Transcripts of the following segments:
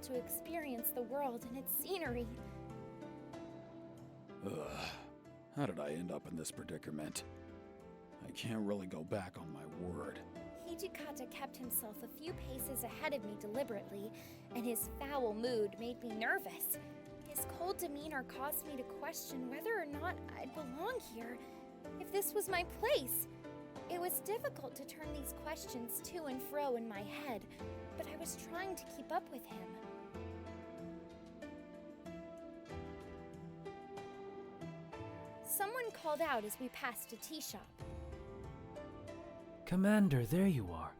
to experience the world and its scenery. Ugh. How did I end up in this predicament? I can't really go back on my word. Hijikata kept himself a few paces ahead of me deliberately, and his foul mood made me nervous. His cold demeanor caused me to question whether or not I'd belong here, if this was my place. It was difficult to turn these questions to and fro in my head, but I was trying to keep up with him. Someone called out as we passed a tea shop. Commander, there you are.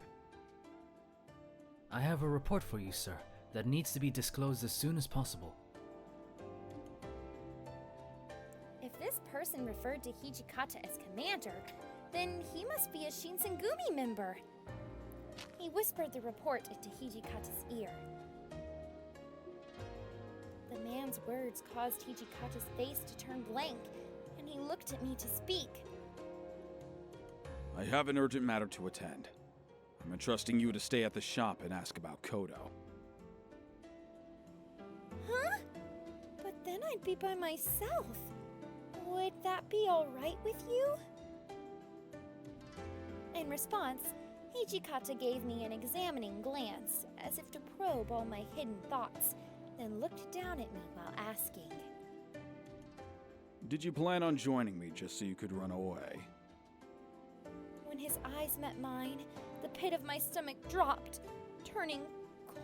I have a report for you, sir, that needs to be disclosed as soon as possible. If this person referred to Hijikata as commander, then he must be a Shinsengumi member. He whispered the report into Hijikata's ear. The man's words caused Hijikata's face to turn blank, and he looked at me to speak. I have an urgent matter to attend. I'm entrusting you to stay at the shop and ask about Kodo. Huh? But then I'd be by myself. Would that be all right with you? In response, Hijikata gave me an examining glance, as if to probe all my hidden thoughts, then looked down at me while asking. Did you plan on joining me just so you could run away? When his eyes met mine, the pit of my stomach dropped, turning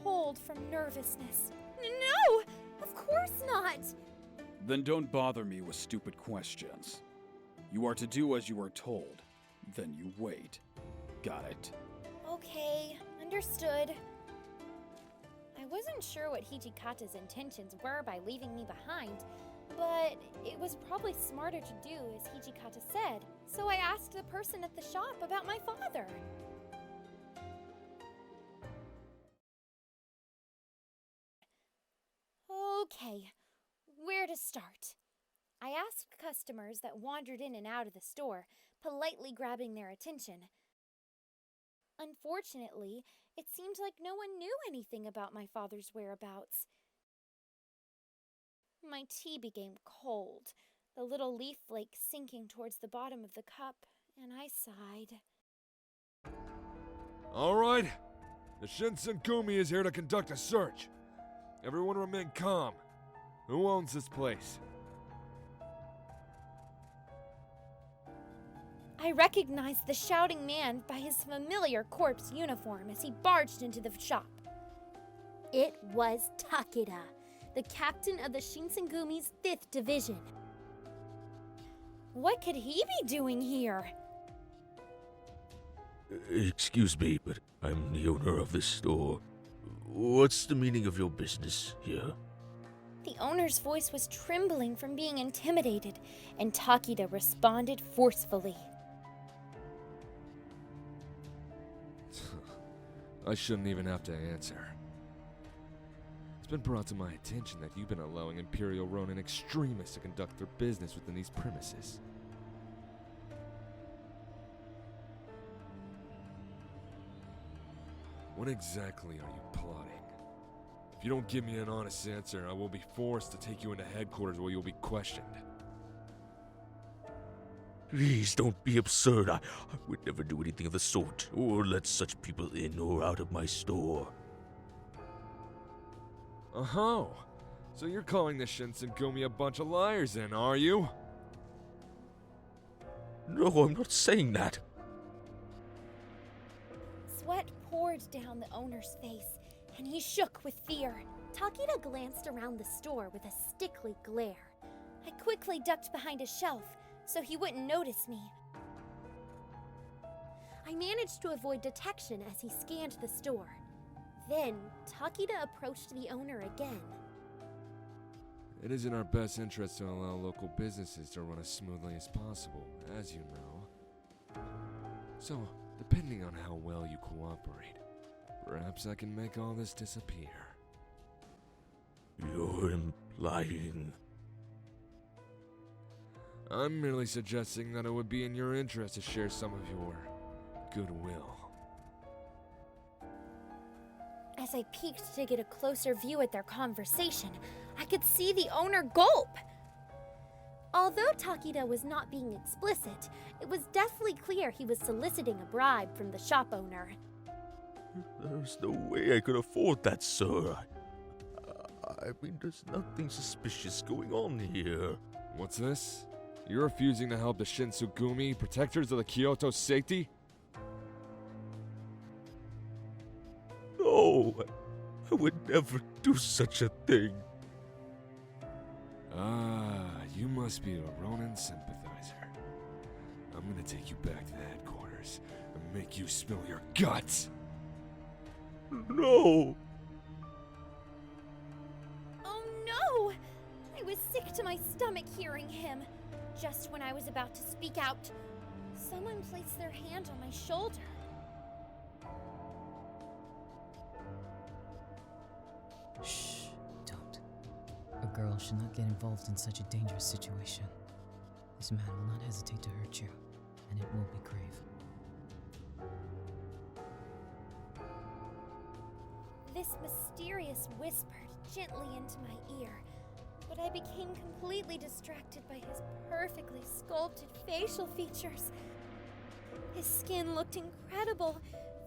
cold from nervousness. No! Of course not! Then don't bother me with stupid questions. You are to do as you are told. Then you wait. Got it? Okay, understood. I wasn't sure what Hijikata's intentions were by leaving me behind, but it was probably smarter to do as Hijikata said, so I asked the person at the shop about my father. Okay, where to start? I asked customers that wandered in and out of the store, politely grabbing their attention. Unfortunately, it seemed like no one knew anything about my father's whereabouts. My tea became cold, the little leaf flake sinking towards the bottom of the cup, and I sighed. All right, the Shinsengumi is here to conduct a search. Everyone remain calm. Who owns this place? I recognized the shouting man by his familiar corpse uniform as he barged into the shop. It was Takeda, the captain of the Shinsengumi's 5th Division. What could he be doing here? Excuse me, but I'm the owner of this store. What's the meaning of your business here? The owner's voice was trembling from being intimidated, and Takeda responded forcefully. I shouldn't even have to answer. It's been brought to my attention that you've been allowing Imperial Ronin extremists to conduct their business within these premises. What exactly are you plotting? If you don't give me an honest answer, I will be forced to take you into headquarters where you'll be questioned. Please don't be absurd. I would never do anything of the sort, or let such people in or out of my store. Oh, so you're calling the Shinsengumi a bunch of liars then, are you? No, I'm not saying that. Sweat poured down the owner's face, and he shook with fear. Takeda glanced around the store with a stickly glare. I quickly ducked behind a shelf so he wouldn't notice me. I managed to avoid detection as he scanned the store. Then, Takeda approached the owner again. It is in our best interest to allow local businesses to run as smoothly as possible, as you know. So, depending on how well you cooperate, perhaps I can make all this disappear. You're implying... I'm merely suggesting that it would be in your interest to share some of your goodwill. As I peeked to get a closer view at their conversation, I could see the owner gulp. Although Takeda was not being explicit, it was definitely clear he was soliciting a bribe from the shop owner. There's no way I could afford that, sir. I mean, there's nothing suspicious going on here. What's this? You're refusing to help the Shinsugumi, protectors of the Kyoto safety? No, I would never do such a thing. Ah, you must be a Ronin sympathizer. I'm gonna take you back to the headquarters and make you spill your guts. No! Oh no! I was sick to my stomach hearing him. Just when I was about to speak out, someone placed their hand on my shoulder. Shh, don't. A girl should not get involved in such a dangerous situation. This man will not hesitate to hurt you, and it will be grave. This mysterious whispered gently into my ear, but I became completely distracted by his perfectly sculpted facial features. His skin looked incredible,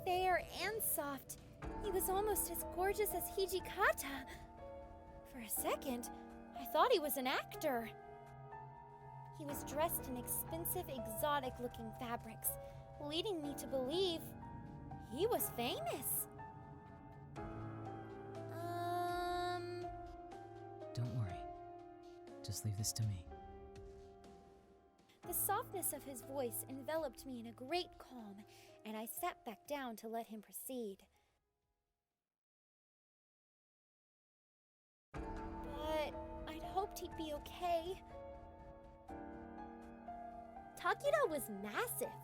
fair and soft. He was almost as gorgeous as Hijikata. For a second, I thought he was an actor. He was dressed in expensive, exotic-looking fabrics, leading me to believe he was famous. Don't worry. Just leave this to me. The softness of his voice enveloped me in a great calm, and I sat back down to let him proceed. But I'd hoped he'd be okay. Takeda was massive,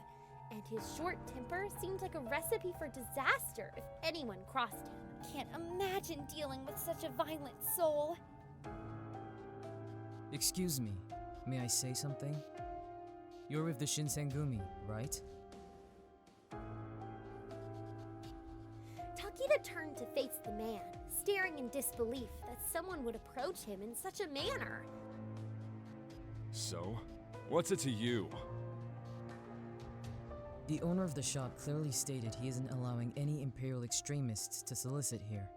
and his short temper seemed like a recipe for disaster if anyone crossed him. Can't imagine dealing with such a violent soul. Excuse me, may I say something? You're with the Shinsengumi, right? Takeda turned to face the man, staring in disbelief that someone would approach him in such a manner. So? What's it to you? The owner of the shop clearly stated he isn't allowing any Imperial extremists to solicit here.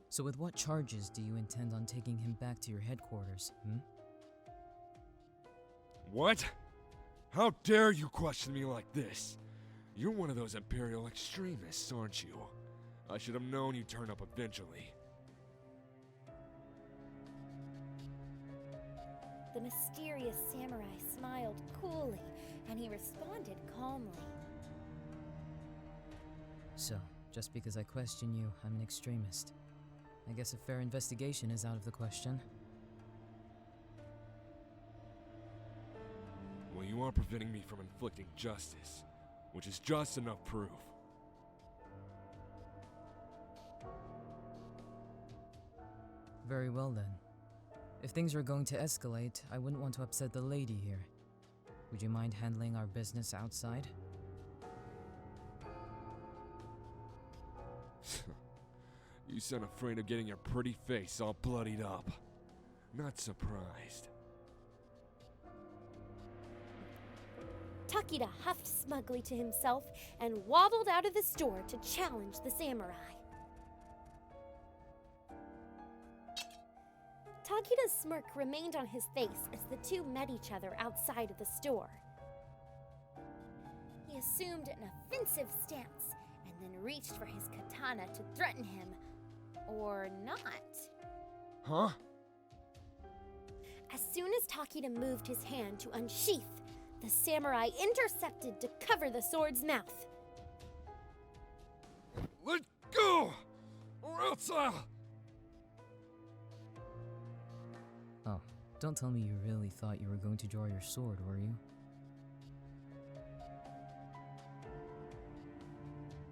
So with what charges do you intend on taking him back to your headquarters, What? How dare you question me like this? You're one of those Imperial extremists, aren't you? I should have known you'd turn up eventually. The mysterious samurai smiled coolly, and he responded calmly. So, just because I question you, I'm an extremist. I guess a fair investigation is out of the question. Well, you are preventing me from inflicting justice, which is just enough proof. Very well then. If things are going to escalate, I wouldn't want to upset the lady here. Would you mind handling our business outside? You sound afraid of getting your pretty face all bloodied up. Not surprised. Takeda huffed smugly to himself and waddled out of the store to challenge the samurai. Takeda's smirk remained on his face as the two met each other outside of the store. He assumed an offensive stance and then reached for his katana to threaten him. Or not. Huh? As soon as Takeda moved his hand to unsheath, the samurai intercepted to cover the sword's mouth. Let go! Or else I'll... Oh, don't tell me you really thought you were going to draw your sword, were you?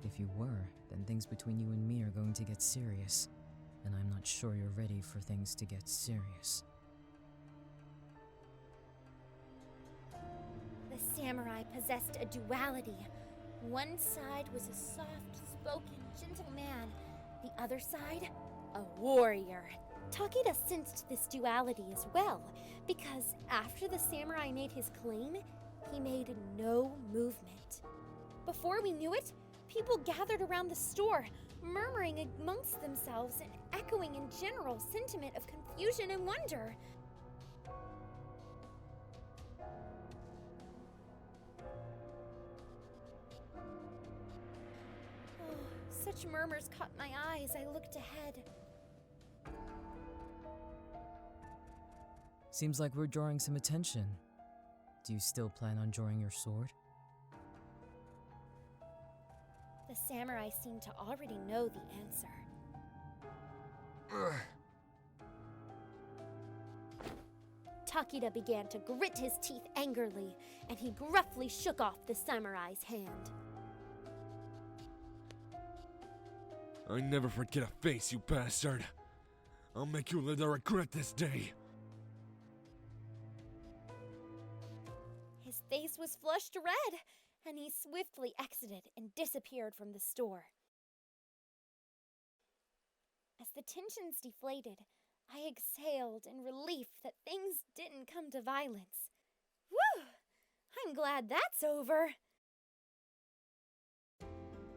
If you were, then things between you and me are going to get serious. And I'm not sure you're ready for things to get serious. The samurai possessed a duality, One side was a soft-spoken, gentle man. The other side, a warrior. Takeda sensed this duality as well, because after the samurai made his claim, he made no movement. Before we knew it, people gathered around the store, murmuring amongst themselves and echoing in general sentiment of confusion and wonder. Such murmurs caught my eye as I looked ahead. Seems like we're drawing some attention. Do you still plan on drawing your sword? The samurai seemed to already know the answer. Takeda began to grit his teeth angrily, and he gruffly shook off the samurai's hand. I never forget a face, you bastard. I'll make you live to regret this day. His face was flushed red, and he swiftly exited and disappeared from the store. As the tensions deflated, I exhaled in relief that things didn't come to violence. Whew! I'm glad that's over.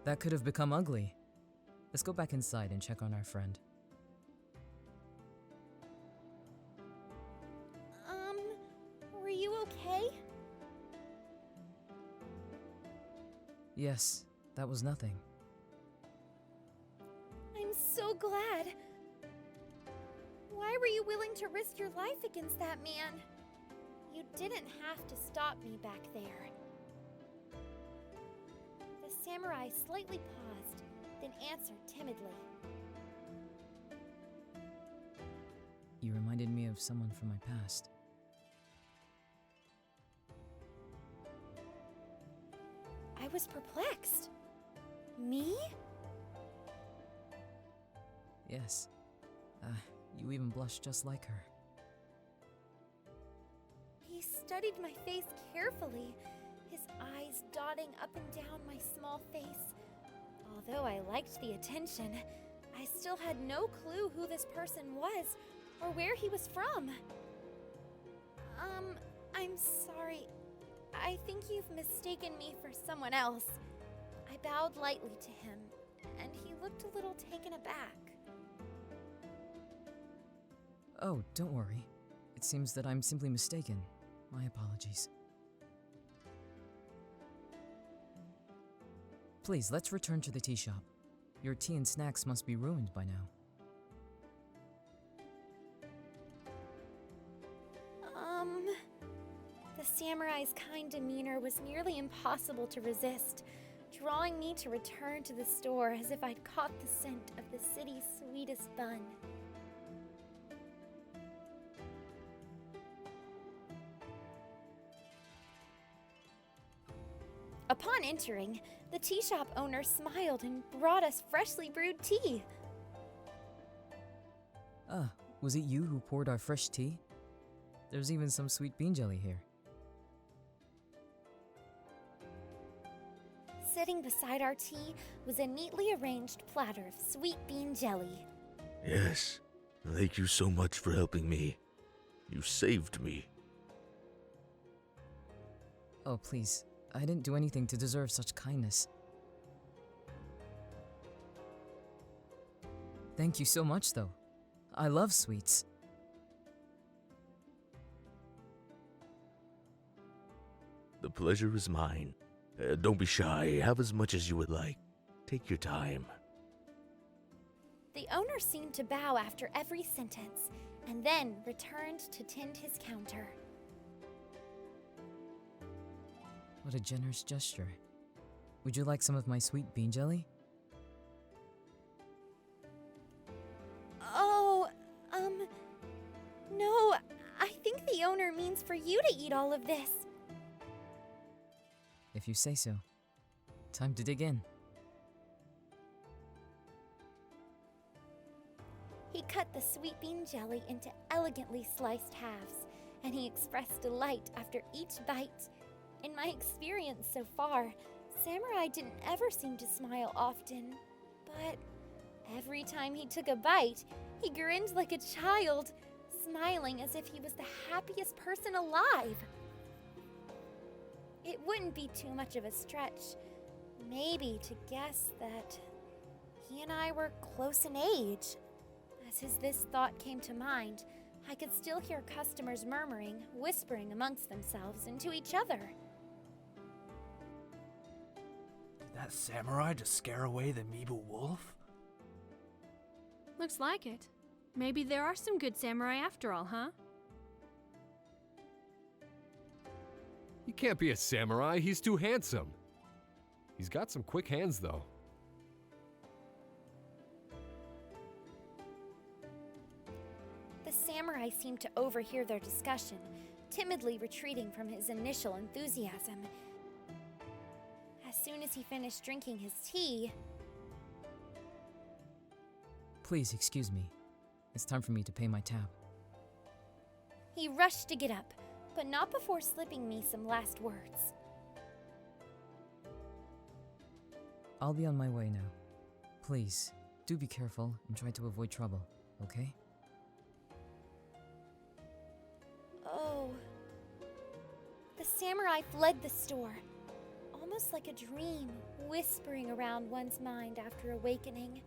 That could have become ugly. Let's go back inside and check on our friend. Were you okay? Yes, that was nothing. I'm so glad. Why were you willing to risk your life against that man? You didn't have to stop me back there. The samurai slightly paused, then answered timidly. You reminded me of someone from my past. I was perplexed. Me? Yes. You even blushed just like her. He studied my face carefully, his eyes dotting up and down my small face. Although I liked the attention, I still had no clue who this person was or where he was from. I'm sorry. I think you've mistaken me for someone else. I bowed lightly to him, and he looked a little taken aback. Oh, don't worry. It seems that I'm simply mistaken. My apologies. Please, let's return to the tea shop. Your tea and snacks must be ruined by now. The samurai's kind demeanor was nearly impossible to resist, drawing me to return to the store as if I'd caught the scent of the city's sweetest bun. Upon entering, the tea shop owner smiled and brought us freshly brewed tea. Was it you who poured our fresh tea? There's even some sweet bean jelly here. Sitting beside our tea was a neatly arranged platter of sweet bean jelly. Yes, thank you so much for helping me. You saved me. Oh, please. I didn't do anything to deserve such kindness. Thank you so much, though. I love sweets. The pleasure is mine. Don't be shy. Have as much as you would like. Take your time. The owner seemed to bow after every sentence, and then returned to tend his counter. What a generous gesture. Would you like some of my sweet bean jelly? Oh, no, I think the owner means for you to eat all of this. If you say so. Time to dig in. He cut the sweet bean jelly into elegantly sliced halves, and he expressed delight after each bite. In my experience so far, Samurai didn't ever seem to smile often, but every time he took a bite, he grinned like a child, smiling as if he was the happiest person alive. It wouldn't be too much of a stretch, maybe, to guess that he and I were close in age. As this thought came to mind, I could still hear customers murmuring, whispering amongst themselves and to each other. Did that samurai just scare away the Mibu wolf? Looks like it. Maybe there are some good samurai after all, huh? He can't be a samurai, he's too handsome. He's got some quick hands, though. The samurai seemed to overhear their discussion, timidly retreating from his initial enthusiasm. As soon as he finished drinking his tea... Please excuse me. It's time for me to pay my tab. He rushed to get up, but not before slipping me some last words. I'll be on my way now. Please, do be careful and try to avoid trouble, okay? Oh. The samurai fled the store, almost like a dream, whispering around one's mind after awakening.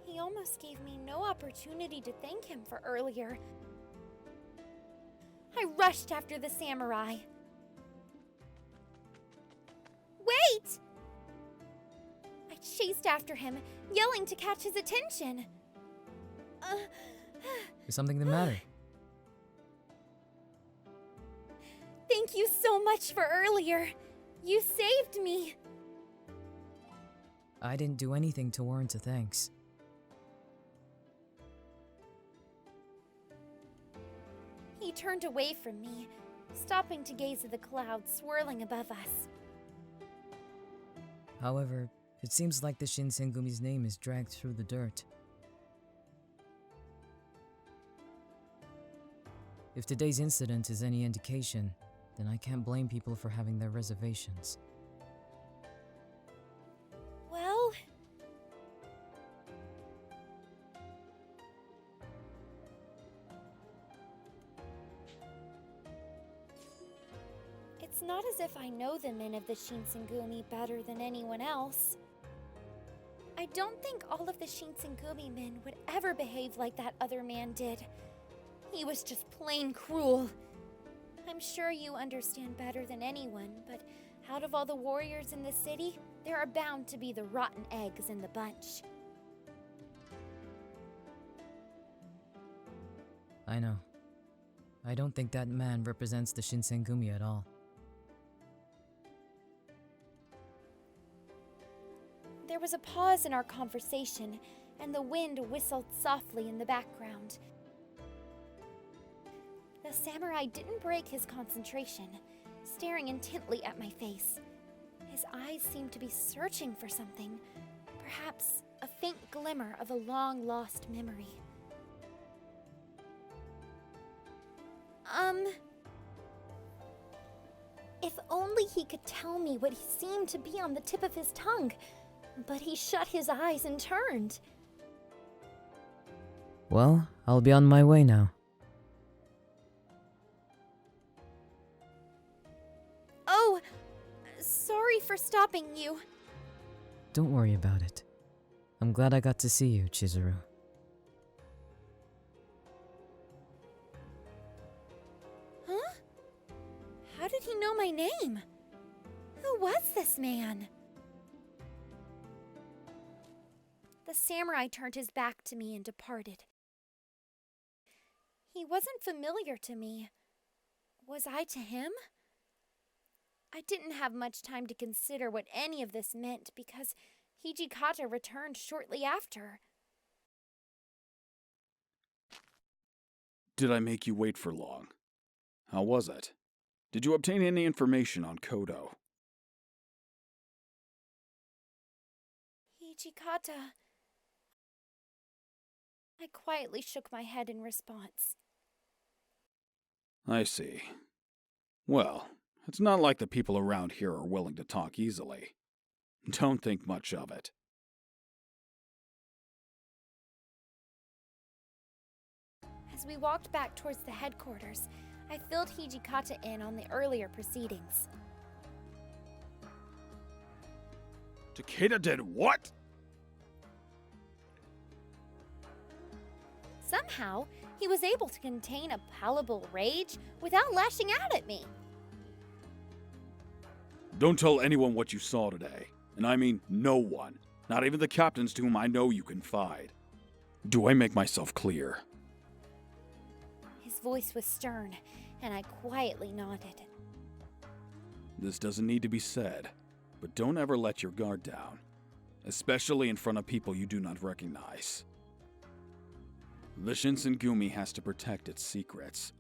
He almost gave me no opportunity to thank him for earlier. I rushed after the samurai. Wait! I chased after him, yelling to catch his attention. Is something the matter? Thank you so much for earlier. You saved me. I didn't do anything to warrant a thanks. He turned away from me, stopping to gaze at the clouds swirling above us. However, it seems like the Shinsengumi's name is dragged through the dirt. If today's incident is any indication, then I can't blame people for having their reservations. Well... It's not as if I know the men of the Shinsengumi better than anyone else. I don't think all of the Shinsengumi men would ever behave like that other man did. He was just plain cruel. I'm sure you understand better than anyone, but out of all the warriors in the city, there are bound to be the rotten eggs in the bunch. I know. I don't think that man represents the Shinsengumi at all. There was a pause in our conversation, and the wind whistled softly in the background. The samurai didn't break his concentration, staring intently at my face. His eyes seemed to be searching for something, perhaps a faint glimmer of a long-lost memory. If only he could tell me what seemed to be on the tip of his tongue, but he shut his eyes and turned. Well, I'll be on my way now. Oh, sorry for stopping you. Don't worry about it. I'm glad I got to see you, Chizuru. Huh? How did he know my name? Who was this man? The samurai turned his back to me and departed. He wasn't familiar to me. Was I to him? I didn't have much time to consider what any of this meant because Hijikata returned shortly after. Did I make you wait for long? How was it? Did you obtain any information on Kodo? Hijikata... I quietly shook my head in response. I see. Well, it's not like the people around here are willing to talk easily. Don't think much of it. As we walked back towards the headquarters, I filled Hijikata in on the earlier proceedings. Takeda did what? Somehow, he was able to contain a palpable rage without lashing out at me. Don't tell anyone what you saw today. And I mean no one. Not even the captains to whom I know you confide. Do I make myself clear? His voice was stern, and I quietly nodded. This doesn't need to be said, but don't ever let your guard down. Especially in front of people you do not recognize. The Shinsengumi has to protect its secrets,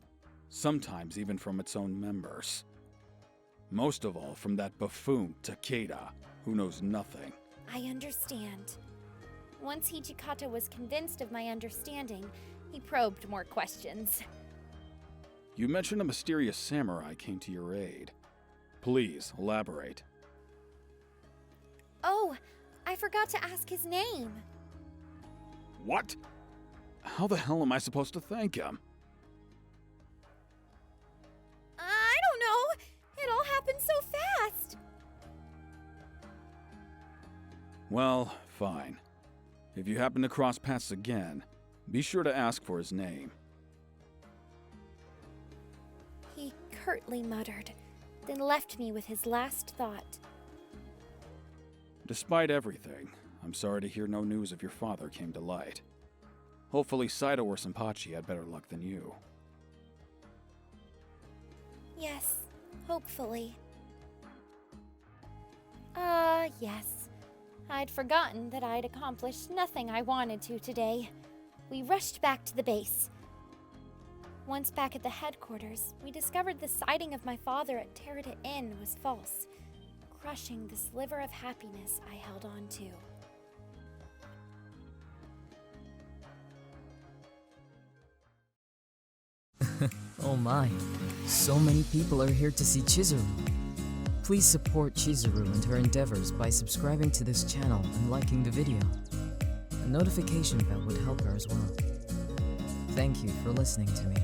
sometimes even from its own members. Most of all from that buffoon, Takeda, who knows nothing. I understand. Once Hijikata was convinced of my understanding, he probed more questions. You mentioned a mysterious samurai came to your aid. Please, elaborate. Oh, I forgot to ask his name. What? How the hell am I supposed to thank him? I don't know. It all happened so fast. Well, fine. If you happen to cross paths again, be sure to ask for his name. He curtly muttered, then left me with his last thought. Despite everything, I'm sorry to hear no news of your father came to light. Hopefully Saito or Shinpachi had better luck than you. Yes, hopefully. Yes. I'd forgotten that I'd accomplished nothing I wanted to today. We rushed back to the base. Once back at the headquarters, we discovered the sighting of my father at Terada Inn was false, crushing the sliver of happiness I held on to. Oh my, so many people are here to see Chizuru. Please support Chizuru and her endeavors by subscribing to this channel and liking the video. A notification bell would help her as well. Thank you for listening to me.